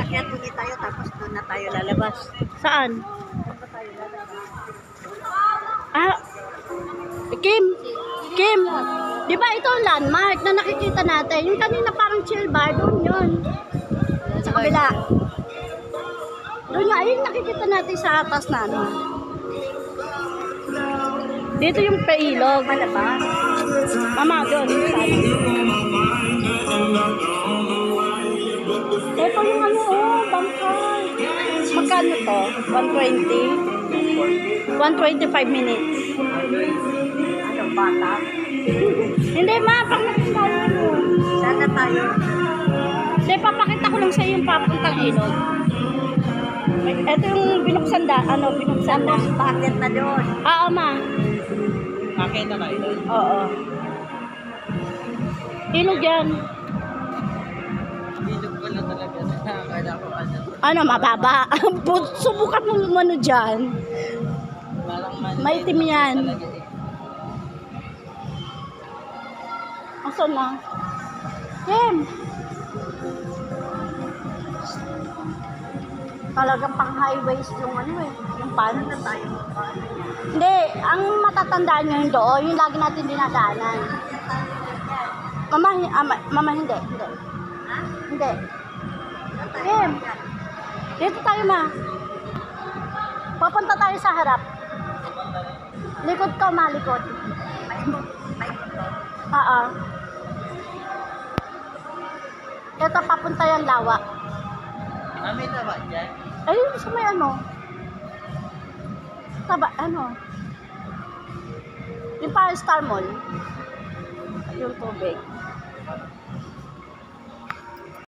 Akyat ulit tayo tapos doon na tayo lalabas. Saan? Doon ba tayo lalabas? Ah, Kim, di ba ito ang landmark na nakikita natin? Yung kanina parang chill bar, doon yun. Sa kabila. Doon nga, ayun nakikita natin sa atas na ano. Dito yung pailog. Malabas. Mama, doon. Ito yung ano, bangkay. Magkano to? 120? 125 minutes. Ano, bata? Hindi ma, pag nakikita mo. Saan na tayo? Hindi, papakita ko lang sa iyo yung papuntang ilog. Ito yung binuksan binuksan na. Bakit na doon? Oo ma. Bakit na kayo doon? Oo. Ilog yan. Ilog ko lang talaga. Kaya ko Ano, mababa. Subukan mo umano dyan. Maitim yan. Asan na? Kim! Talagang pang highways yung ano eh. Yung paano na tayo. Hindi, ang matatandaan nyo yung doon, yung lagi natin dinadaanan. Mama, hindi. Ha? Hindi. Kim! Dito tayo ma. Papunta tayo sa harap. Likod ka, malikod. Maikot to. Oo. Ito, papunta yung lawa. Mami na ba dyan? Ayun, sa may ano. Taba, ano. Yung parang Star Mall. Yung tubig.